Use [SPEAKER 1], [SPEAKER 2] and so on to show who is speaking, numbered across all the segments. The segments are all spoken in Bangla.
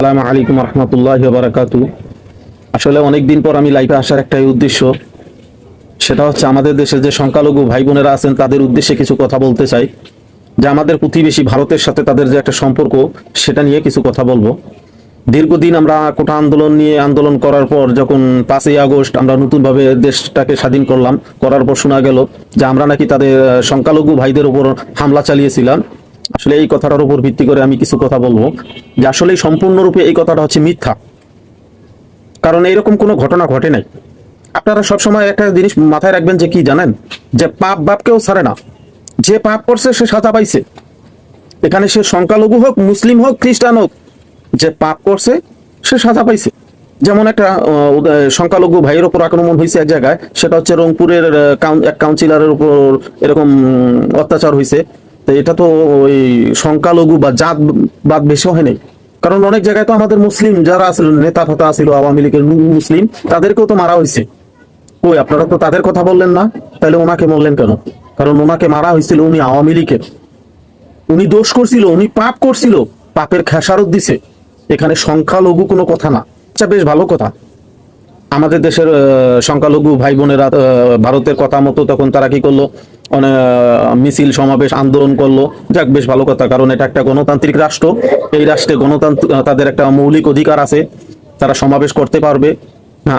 [SPEAKER 1] আসসালামু আলাইকুম রহমতুল্লাহি ওয়া বারাকাতুহু। আসলে অনেকদিন পর আমি লাইভে আসার একটাই উদ্দেশ্য, সেটা হচ্ছে আমাদের দেশের যে সংখ্যালঘু ভাই বোনেরা আছেন তাদের উদ্দেশ্যে কিছু কথা বলতে চাই। যে আমাদের প্রতিবেশী ভারতের সাথে তাদের যে একটা সম্পর্ক, সেটা নিয়ে কিছু কথা বলবো। দীর্ঘদিন আমরা কোটা আন্দোলন নিয়ে আন্দোলন করার পর যখন 5ই আগস্ট আমরা নতুনভাবে দেশটাকে স্বাধীন করার পর শোনা গেল যে আমরা নাকি তাদের সংখ্যালঘু ভাইদের উপর হামলা চালিয়েছিলাম। আসলে এই কথাটার উপর ভিত্তি করে আমি কিছু কথা বলবো যে আসলে সম্পূর্ণরূপে এই কথাটা হচ্ছে মিথ্যা। কারণ এইরকম কোনো ঘটনা ঘটে নাই। আপনারা সবসময় একটা জিনিস মাথায় রাখবেন যে কি জানেন, যে পাপ বাপকেও ছাড়ে না। যে পাপ করছে সে সাজা পাইছে। এখানে সে সংখ্যালঘু হোক, মুসলিম হোক, খ্রিস্টান হোক, যে পাপ করছে সে সাজা পাইছে। যেমন একটা সংখ্যালঘু ভাইয়ের উপর আক্রমণ হয়েছে এক জায়গায়, সেটা হচ্ছে রংপুরের এক কাউন্সিলরের উপর এরকম অত্যাচার হয়েছে। তো এটা তো ওই সংখ্যালঘু বা জাতবাদ বেশি হয় নাই। কারণ অনেক জায়গায় তো আমাদের মুসলিম যারা আছিল, নেতা ফাতা আছিল আওয়ামী লীগের মুসলিম, তাদেরকেও তো মারা হয়েছে। ওই আপনারা তো তাদের কথা বললেন না, তাহলে ওনাকে বললেন কেন? কারণ ওনাকে মারা হয়েছিল উনি আওয়ামী লীগের, উনি দোষ করছিল, উনি পাপ করছিল, পাপের খেসারত দিছে। এখানে সংখ্যালঘু কোনো কথা না। আচ্ছা, বেশ ভালো কথা। আমাদের দেশের সংখ্যালঘু ভাই বোনেরা ভারতের কথা মতো তখন তারা কি করলো, অনেক মিছিল সমাবেশ আন্দোলন করলো। যাক, বেশ ভালো কথা, কারণ এটা একটা গণতান্ত্রিক রাষ্ট্র। এই রাষ্ট্রে তাদের একটা মৌলিক অধিকার আছে, তারা সমাবেশ করতে পারবে,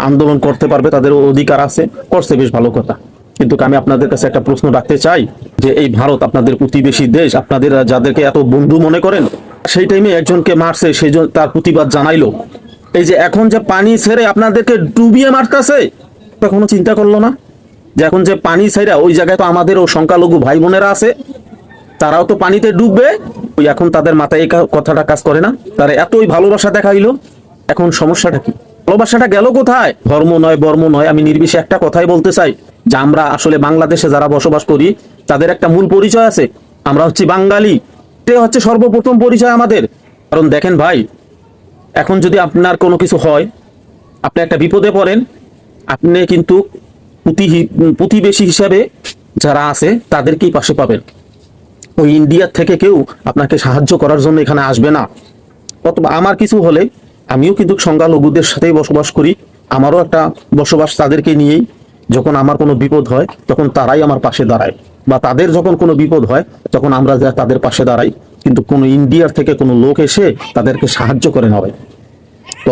[SPEAKER 1] আন্দোলন করতে পারবে, তাদের অধিকার আছে, করছে, বেশ ভালো কথা। কিন্তু আমি আপনাদের কাছে একটা প্রশ্ন রাখতে চাই যে এই ভারত আপনাদের প্রতিবেশী দেশ, আপনাদের যাদেরকে এত বন্ধু মনে করেন, সেই টাইমে একজনকে মারছে, সেই তার প্রতিবাদ জানাইলো। এই যে এখন যে পানি ছেড়ে আপনাদেরকে ডুবিয়ে মারতেছে, তখনও চিন্তা করলো না যে এখন যে পানি ছেড়ে ওই জায়গায় তো আমাদেরও সংখ্যালঘু ভাই বোনেরা আছে, তারাও তো পানিতে ডুববে। ওই এখন তাদের মাথায় এই কথাটা কাজ করে না? তারা এতই ভালোবাসা দেখাইলো, এখন সমস্যাটা কি? ভালোবাসাটা গেল কোথায়? ধর্ম নয়, বর্ম নয়। আমি নির্বিশেষে একটা কথাই বলতে চাই যে আমরা আসলে বাংলাদেশে যারা বসবাস করি, তাদের একটা মূল পরিচয় আছে, আমরা হচ্ছে বাঙালি। এটা হচ্ছে সর্বপ্রথম পরিচয় আমাদের। কারণ দেখেন ভাই, এখন যদি আপনার কোনো কিছু হয়, আপনি একটা বিপদে পড়েন, আপনি কিন্তু প্রতিবেশী হিসাবে যারা আছে তাদেরকেই পাশে পাবেন। ওই ইন্ডিয়ার থেকে কেউ আপনাকে সাহায্য করার জন্য এখানে আসবে না। অথবা আমার কিছু হলে আমিও কিন্তু সংখ্যালঘুদের সাথেই বসবাস করি, আমারও একটা বসবাস তাদেরকে নিয়েই। যখন আমার কোনো বিপদ হয় তখন তারাই আমার পাশে দাঁড়ায়, বা তাদের যখন কোনো বিপদ হয় তখন আমরা যা তাদের পাশে দাঁড়াই। কিন্তু কোনো ইন্ডিয়ার থেকে কোনো লোক এসে তাদেরকে সাহায্য করে না ভাই।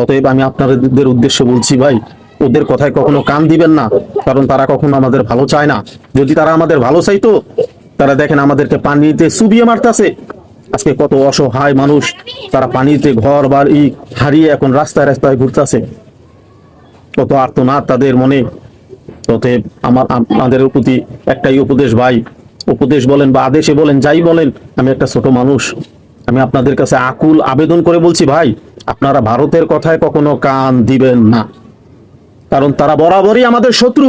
[SPEAKER 1] অতএব আমি আপনাদের উদ্দেশ্যে বলছি ভাই, ওদের কথায় কখনো কান দিবেন না, কারণ তারা কখনো আমাদের ভালো চায় না। যদি তারা আমাদের ভালো চাইতো, তারা দেখেন আমাদেরকে পানিতে চুবিয়ে মারতেছে। আজকে কত অসহায় মানুষ, তারা পানিতে ঘর বাড়ি হারিয়ে এখন রাস্তায় রাস্তায় ঘুরতেছে, কত আর্তনাদ তাদের মনে। অতএব আমাদের প্রতি একটাই উপদেশ ভাই, উপদেশ বলেন বা আদেশে বলেন, যাই বলেন, আমি একটা ছোট মানুষ, আমি আপনাদের কাছে আকুল আবেদন করে বলছি ভাই, আপনারা ভারতের কথায় কখনো কান দিবেন না, কারণ তারা বরাবরই আমাদের শত্রু।